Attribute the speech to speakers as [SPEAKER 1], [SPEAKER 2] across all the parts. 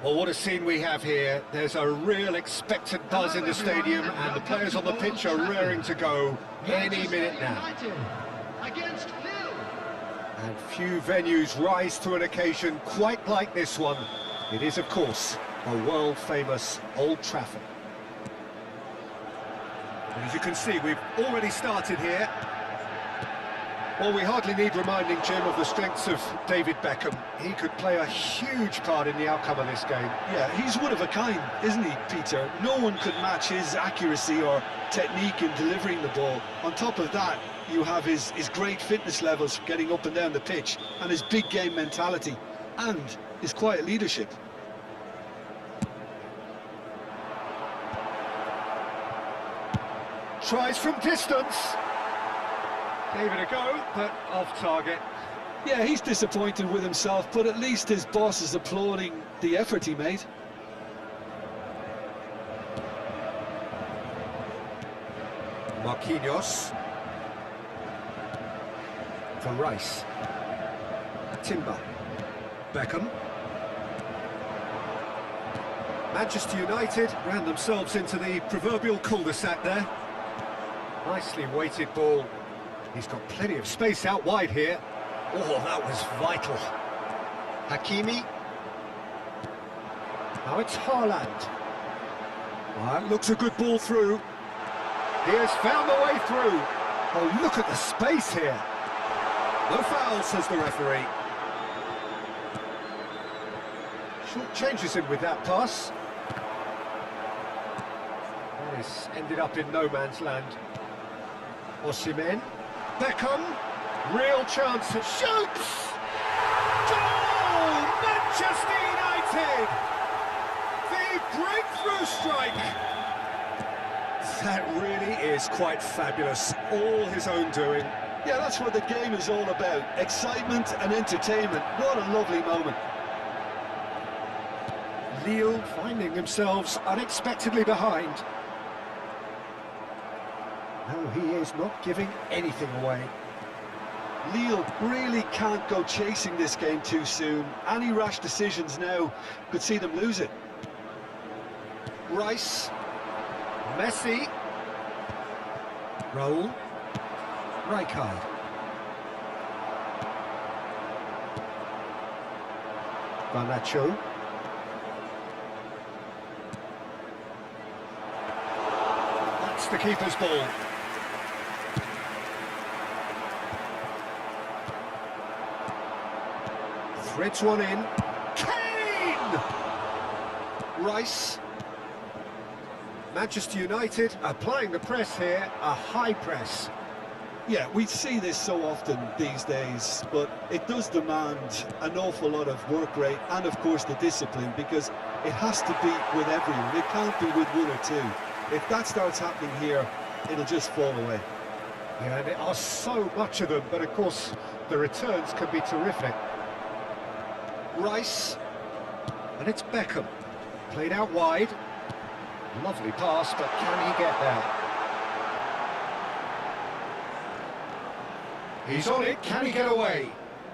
[SPEAKER 1] Well, what a scene we have here. There's a real expectant buzz in the stadium, and the players on the pitch are raring to go any minute now. And few venues rise to an occasion quite like this one. It is, of course, a world-famous Old Trafford. And as you can see, we've already started here. Well, we hardly need reminding, Jim, of the strengths of David Beckham. He could play a huge part in the outcome of this game.
[SPEAKER 2] Yeah, he's one of a kind, isn't he, Peter? No one could match his accuracy or technique in delivering the ball. On top of that, you have his great fitness levels getting up and down the pitch, and his big game mentality, and his quiet leadership.
[SPEAKER 1] Tries from distance. Gave it a go, but off target.
[SPEAKER 2] Yeah, he's disappointed with himself, but at least his boss is applauding the effort he made.
[SPEAKER 1] Marquinhos. For Rice. Timber. Beckham. Manchester United ran themselves into the proverbial cul-de-sac there. Nicely weighted ball. He's got plenty of space out wide here. Oh, that was vital. Hakimi. Now it's Haaland. Well, that looks a good ball through. He has found the way through. Oh, look at the space here. No foul, says the referee. Short changes him with that pass. This ended up in no man's land. Osimhen. Beckham, real chance, shoots! Goal! Manchester United! The breakthrough strike! That really is quite fabulous, all his own doing.
[SPEAKER 2] Yeah, that's what the game is all about, excitement and entertainment. What a lovely moment.
[SPEAKER 1] Lille finding themselves unexpectedly behind. No, he is not giving anything away.
[SPEAKER 2] Lille really can't go chasing this game too soon. Any rash decisions now could see them lose it.
[SPEAKER 1] Rice. Messi. Raul. Rijkaard. Garnacho. That's the keeper's ball. Threads one in. Kane! Rice. Manchester United applying the press here, a high press.
[SPEAKER 2] Yeah, we see this so often these days, but it does demand an awful lot of work rate and, of course, the discipline, because it has to be with everyone. It can't be with one or two. If that starts happening here, it'll just fall away.
[SPEAKER 1] Yeah, and there are so much of them, but of course, the returns can be terrific. Rice, and it's Beckham. Played out wide. Lovely pass, but can he get there? He's on it, can he get away?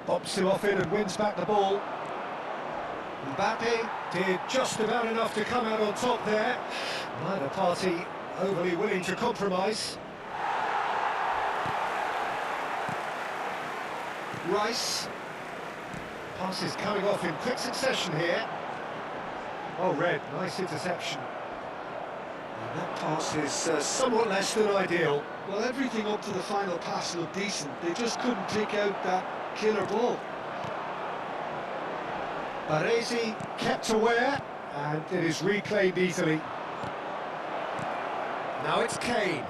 [SPEAKER 1] Bobs him off in and wins back the ball. Mbappe did just about enough to come out on top there. Neither party overly willing to compromise. Rice. Passes coming off in quick succession here. Oh, Red, nice interception. And that pass is somewhat less than ideal.
[SPEAKER 2] Well, everything up to the final pass looked decent. They just couldn't pick out that killer ball.
[SPEAKER 1] Baresi kept aware, and it is reclaimed easily. Now it's Kane.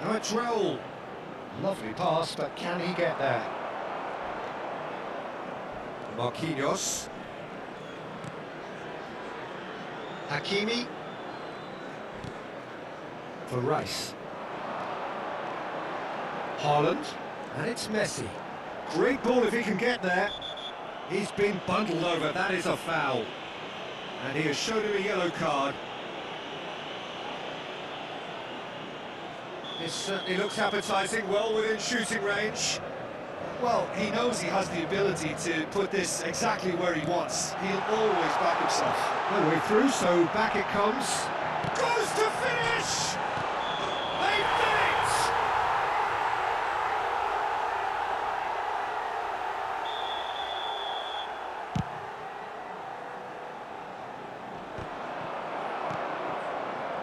[SPEAKER 1] Now it's Raul. Lovely pass, but can he get there? Marquinhos. Hakimi. For Rice. Haaland. And it's Messi. Great ball if he can get there. He's been bundled over, that is a foul. And he has shown him a yellow card. This certainly looks appetising, well within shooting range.
[SPEAKER 2] Well, he knows he has the ability to put this exactly where he wants. He'll always back himself.
[SPEAKER 1] No way through, so back it comes. Goes to finish! They did it!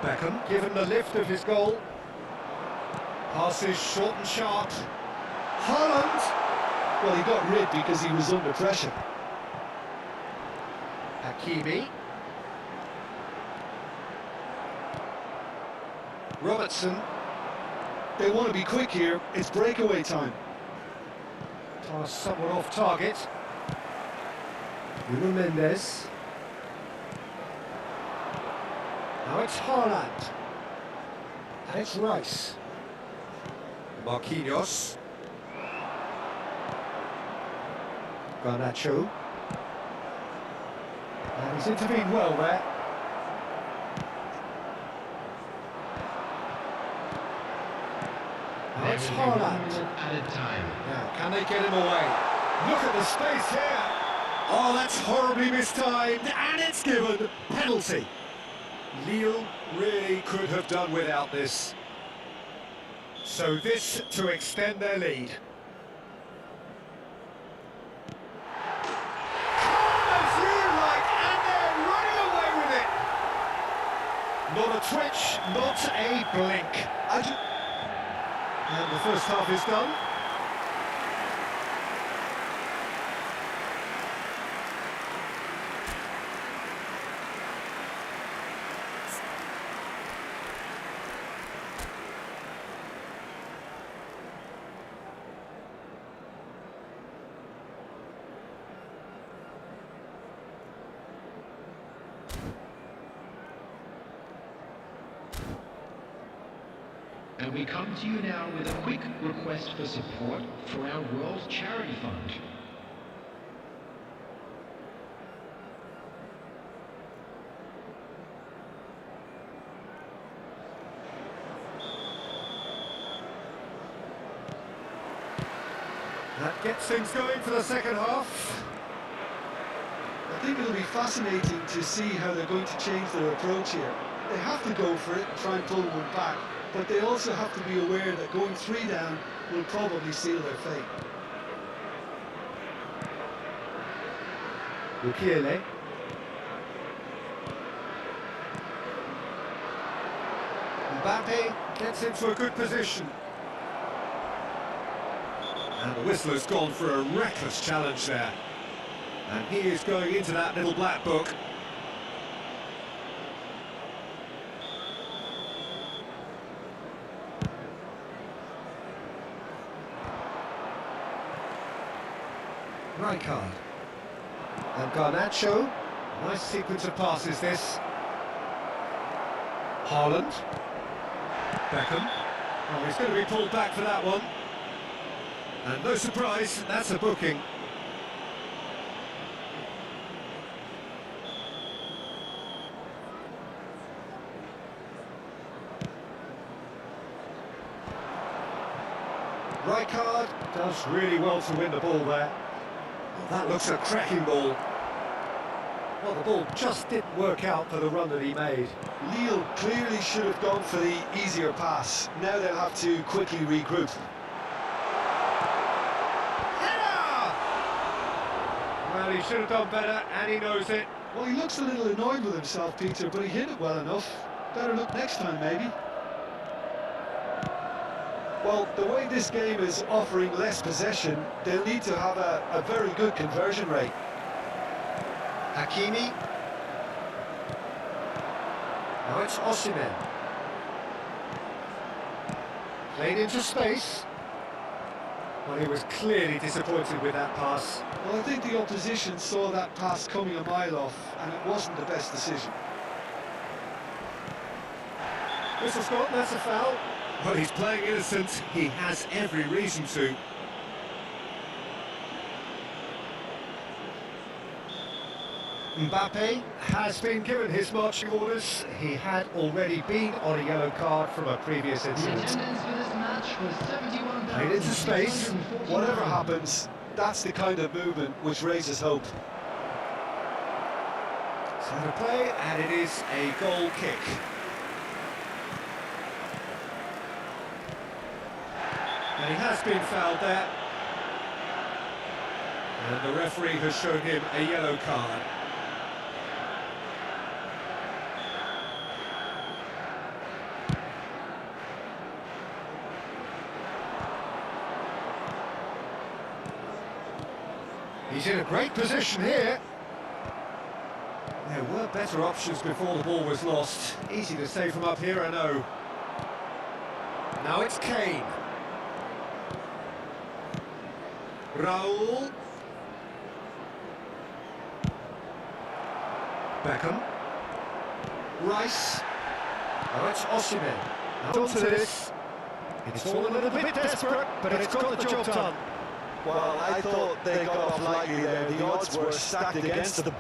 [SPEAKER 1] Beckham given the lift of his goal. Passes short and sharp. Haaland!
[SPEAKER 2] Well, he got rid because he was under pressure.
[SPEAKER 1] Hakimi. Robertson.
[SPEAKER 2] They want to be quick here. It's breakaway time.
[SPEAKER 1] Pass somewhat off target. Nuno Mendes. Now it's Haaland. And it's Rice. Marquinhos. Garnacho. And he's intervened well there. Now it's Haaland.
[SPEAKER 3] Added time.
[SPEAKER 1] Now, can they get him away? Look at the space here. Oh, that's horribly mistimed, and it's given. Penalty. Lille really could have done without this. So this to extend their lead. Not a twitch, not a blink. And the first half is done.
[SPEAKER 3] And we come to you now with a quick request for support for our World Charity Fund.
[SPEAKER 1] That gets things going for the second half.
[SPEAKER 2] I think it'll be fascinating to see how they're going to change their approach here. They have to go for it and try and pull one back, but they also have to be aware that going 3 down will probably seal their fate.
[SPEAKER 1] Mukiele. Mbappe gets into a good position. And the whistler's gone for a reckless challenge there. And he is going into that little black book. Rijkaard. And Garnacho. Nice sequence of passes this. Haaland. Beckham. Oh, he's going to be pulled back for that one. And no surprise, that's a booking. Rijkaard does really well to win the ball there. Well, that looks a cracking ball. Well, the ball just didn't work out for the run that he made.
[SPEAKER 2] Lille clearly should have gone for the easier pass. Now they'll have to quickly regroup.
[SPEAKER 1] Header! Well, he should have done better, and he knows it.
[SPEAKER 2] Well, he looks a little annoyed with himself, Peter, but he hit it well enough. Better look next time, maybe. Well, the way this game is offering less possession, they'll need to have a very good conversion rate.
[SPEAKER 1] Hakimi. Now it's Osimhen. Played into space. Well, he was clearly disappointed with that pass.
[SPEAKER 2] Well, I think the opposition saw that pass coming a mile off, and it wasn't the best decision.
[SPEAKER 1] Whistle's gone, that's a foul. Well, he's playing innocent. He has every reason to. Mbappe has been given his marching orders. He had already been on a yellow card from a previous
[SPEAKER 3] The
[SPEAKER 1] incident.
[SPEAKER 3] attendance for this match was
[SPEAKER 1] Played into space.
[SPEAKER 3] 71,649.
[SPEAKER 2] Whatever happens, that's the kind of movement which raises hope.
[SPEAKER 1] So to play, and it is a goal kick. And he has been fouled there. And the referee has shown him a yellow card. He's in a great position here. There were better options before the ball was lost. Easy to say from up here, I know. Now it's Kane. Raul. Beckham. Rice. Now it's Osimhen. Now onto this. It's all a little bit desperate, but it's got the job done.
[SPEAKER 2] Well, I thought they got off lightly there. The odds were stacked against them.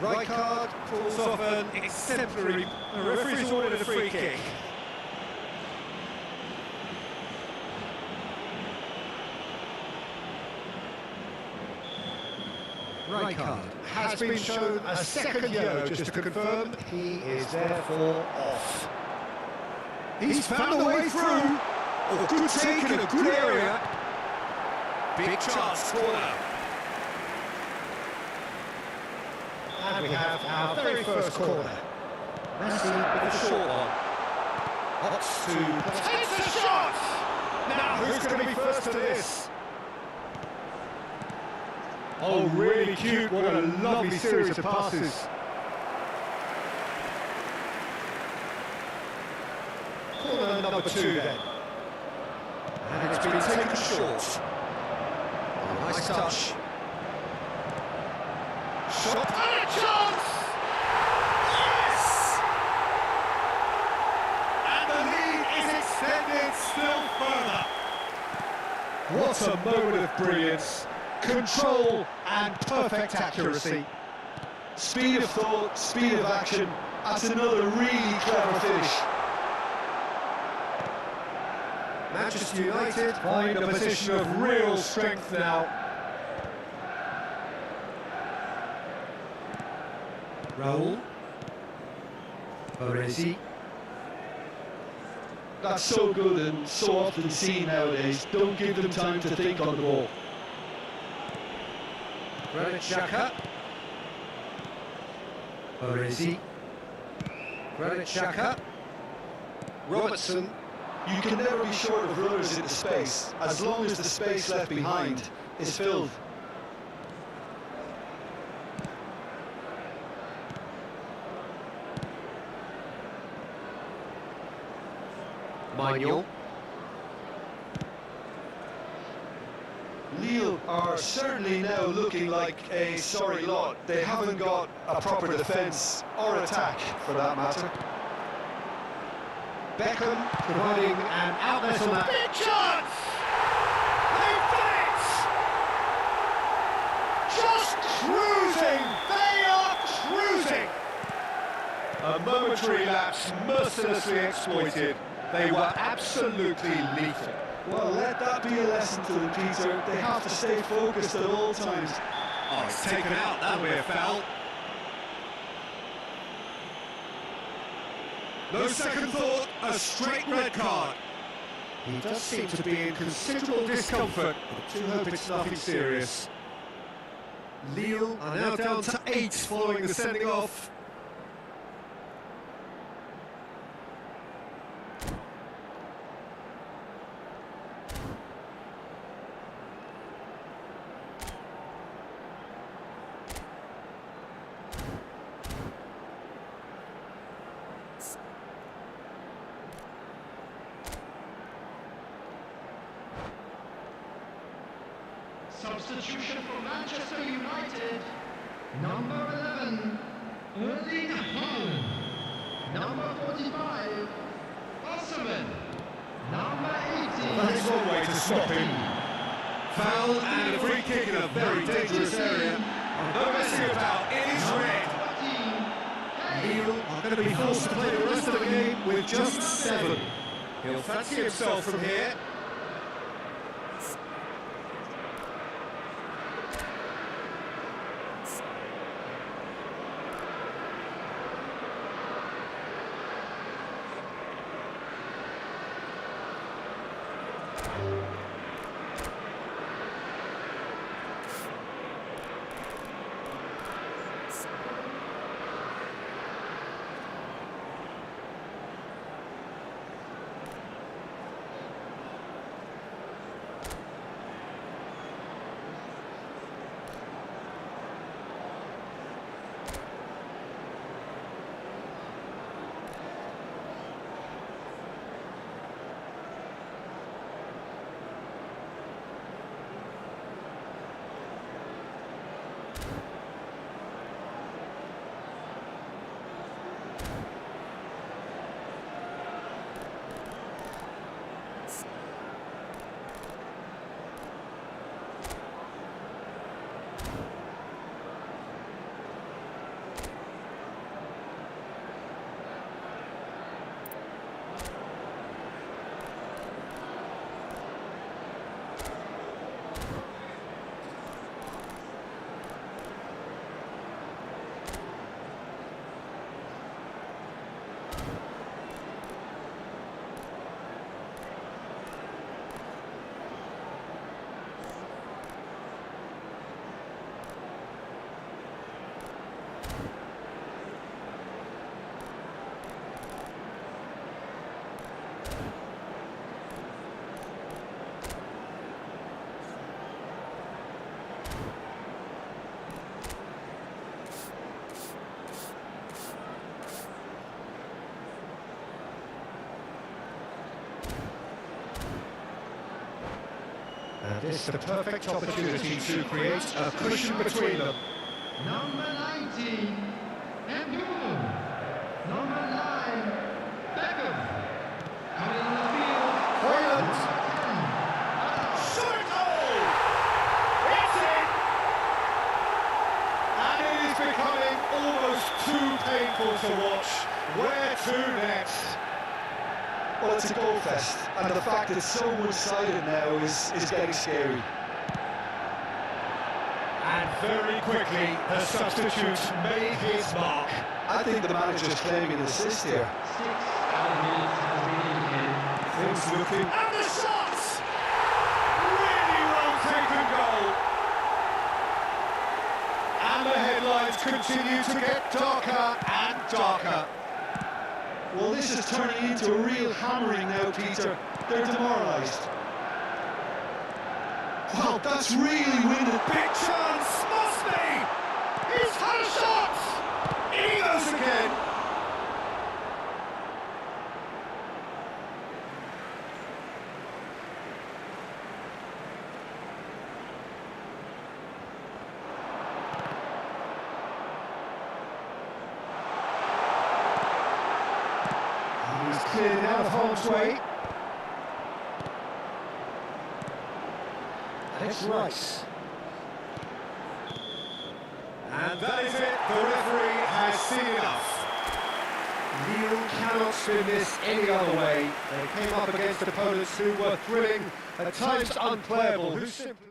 [SPEAKER 1] Rijkaard pulls off an exemplary... The referee's ordered a free kick. Rijkaard has been shown a second yellow just to confirm he is therefore off. He's found a way through. Oh, good take in a good area. Big chance, corner. And we have our very first corner. Messi with a short one. Ots to... Takes the shot! Now who's going to be first to this? Oh, really cute. What a lovely series of passes. Corner number 2 then. And it's been taken short. Oh, nice touch. Shot and a chance! Yes! And the lead is extended still further. What a moment of brilliance. Control and perfect accuracy.
[SPEAKER 2] Speed of thought, speed of action. That's another really clever finish.
[SPEAKER 1] Manchester United find a position of real strength now. Raul. Baresi.
[SPEAKER 2] That's so good and so often seen nowadays. Don't give them time to think on the ball.
[SPEAKER 1] Granit Xhaka. Baresi. Granit Xhaka. Robertson.
[SPEAKER 2] You can never be short of runners into space, as long as the space left behind is filled.
[SPEAKER 1] Manuel.
[SPEAKER 2] are certainly now looking like a sorry lot. They haven't got a proper defence or attack, for that matter.
[SPEAKER 1] Beckham providing an outlet on that. Big chance! They've done it! Just cruising! They are cruising! A momentary lapse mercilessly exploited. They were absolutely lethal.
[SPEAKER 2] Well, let that be a lesson to them, Peter. They have to stay focused at all times.
[SPEAKER 1] Oh, it's taken out. That'll be a foul. No second thought, a straight red card. He does seem to be in considerable discomfort. I do hope it's nothing serious. Lille are now down to 8 following the sending off.
[SPEAKER 3] Substitution for Manchester United. Number 11, Erling Haaland. Number 45, Osimhen. Number 18.
[SPEAKER 1] That's one way to stop him. Foul and a free kick in a very dangerous area. No messing about, it is red. Lille are going to be forced to play the rest of the game with just 7. He'll fancy himself from here. And this is the perfect opportunity to create a cushion between them.
[SPEAKER 3] Number 19, Embolo. Number 9, Beckham. Coming on the field.
[SPEAKER 1] Haaland. Shot it goal! It's in! And it is becoming almost too painful to watch. Where to next?
[SPEAKER 2] Well, it's a goal fest, and the fact it's so one-sided now is getting scary.
[SPEAKER 1] And very quickly, the substitute made his mark.
[SPEAKER 2] I think the manager's claiming an assist here.
[SPEAKER 3] 6 minutes has been indicated.
[SPEAKER 1] Things looking... And the shots! Really well-taken goal. And the headlines continue to get darker and darker.
[SPEAKER 2] Well, this is turning into a real hammering now, Peter. They're demoralised. Wow, that's really winning.
[SPEAKER 1] Big chance, must be! He's had a shot! In he goes again! cleared it out of harm's way. And it's Rice. And that is it, the referee has seen enough. Lille cannot spin this any other way. They came up against opponents who were thrilling, at times unplayable, who simply...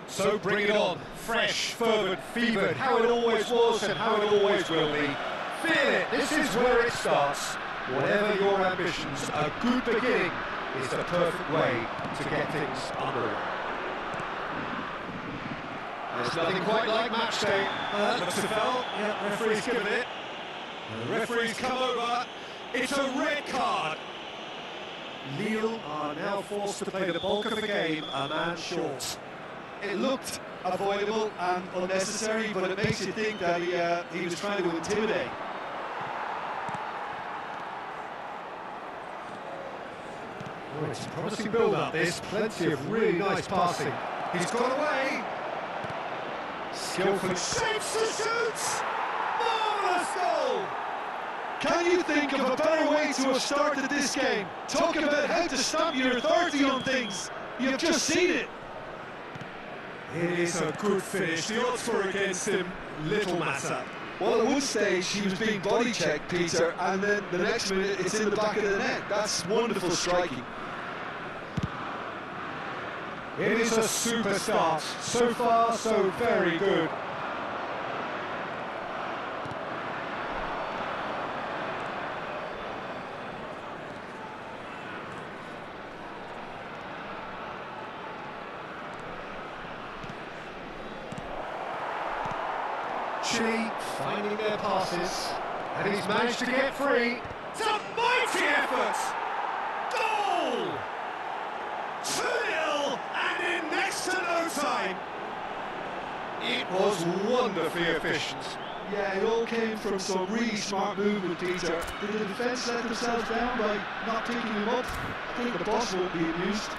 [SPEAKER 1] So bring it on, fresh, fervent, fevered, how it always was and how it always will be. Feel it, this is where it starts. Whatever your ambitions, a good beginning is the perfect way to get things underway. There's nothing quite like match day. Looks a foul, yeah, referee's given it. The referee's come over, it's a red card. Lille are now forced to play the bulk of the game a man short.
[SPEAKER 2] It looked avoidable and unnecessary, but it makes you think that he was trying to intimidate.
[SPEAKER 1] Oh, it's a promising build-up, this. Plenty of really nice passing. He's got away. Skillfully shapes the shoots. Marvellous goal.
[SPEAKER 2] Can you think of a better way to have started this game? Talk about how to stamp your authority on things. You've just seen it.
[SPEAKER 1] It is a good finish. The odds were against him, little matter.
[SPEAKER 2] Well, at one stage he was being body checked, Peter, and then the next minute it's in the back of the net. That's wonderful striking.
[SPEAKER 1] It is a super start. So far, so very good. Actually finding their passes, and he's managed to get free. It's a mighty effort! Goal! 2-0, and in next to no time. It was wonderfully efficient.
[SPEAKER 2] Yeah, it all came from some really smart movement, Peter. Did the defence let themselves down by not picking him up? I think the boss won't be amused.